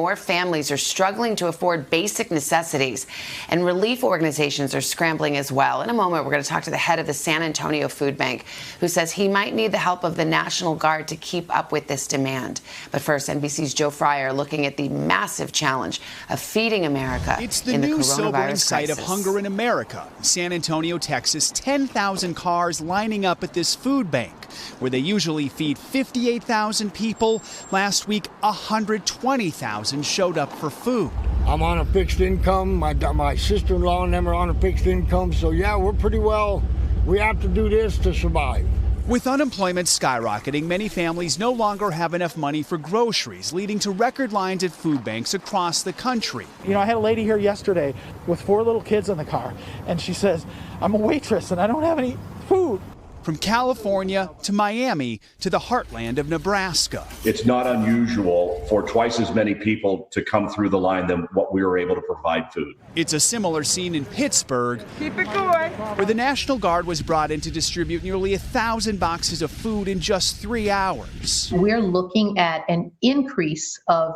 more families are struggling to afford basic necessities, and relief organizations are scrambling as well. In a moment, we're going to talk to the head of the San Antonio Food Bank, who says he might need the help of the National Guard to keep up with this demand. But first, NBC's Joe Fryer looking at the massive challenge of feeding America it's the in the new coronavirus sobering sight crisis. of hunger in America. San Antonio, Texas, 10,000 cars lining up at this food bank, where they usually feed 58,000 people. Last week, 120,000 showed up for food. I'm on a fixed income. My sister-in-law and them are on a fixed income. So, yeah, we're pretty well. We have to do this to survive. With unemployment skyrocketing, many families no longer have enough money for groceries, leading to record lines at food banks across the country. You know, I had a lady here yesterday with 4 little kids in the car, and she says, I'm a waitress and I don't have any food. From California to Miami to the heartland of Nebraska. It's not unusual for twice as many people to come through the line than what we were able to provide food. It's a similar scene in Pittsburgh, keep it going, where the National Guard was brought in to distribute nearly 1,000 boxes of food in just 3 hours. We're looking at an increase of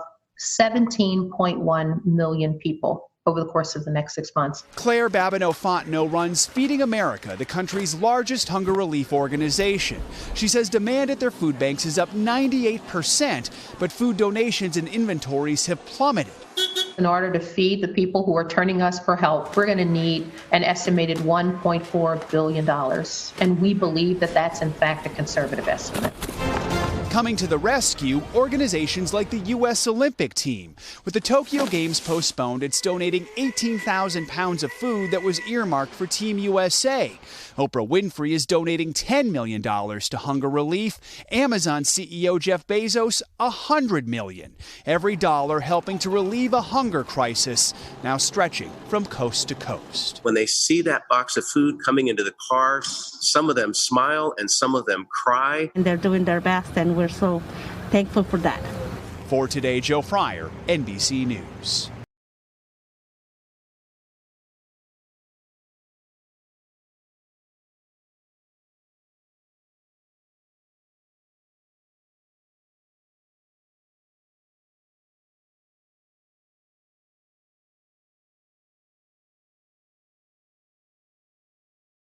17.1 million people over the course of the next 6 months. Claire Babineau-Fontenot runs Feeding America, the country's largest hunger relief organization. She says demand at their food banks is up 98%, but food donations and inventories have plummeted. In order to feed the people who are turning us for help, we're going to need an estimated $1.4 billion. And we believe that that's, in fact, a conservative estimate. Coming to the rescue, organizations like the U.S. Olympic team. With the Tokyo Games postponed, it's donating 18,000 pounds of food that was earmarked for Team USA. Oprah Winfrey is donating $10 million to hunger relief. Amazon CEO Jeff Bezos, $100 million. Every dollar helping to relieve a hunger crisis, now stretching from coast to coast. When they see that box of food coming into the car, some of them smile and some of them cry. And they're doing their best, and we're so thankful for that. For Today, Joe Fryer, NBC News.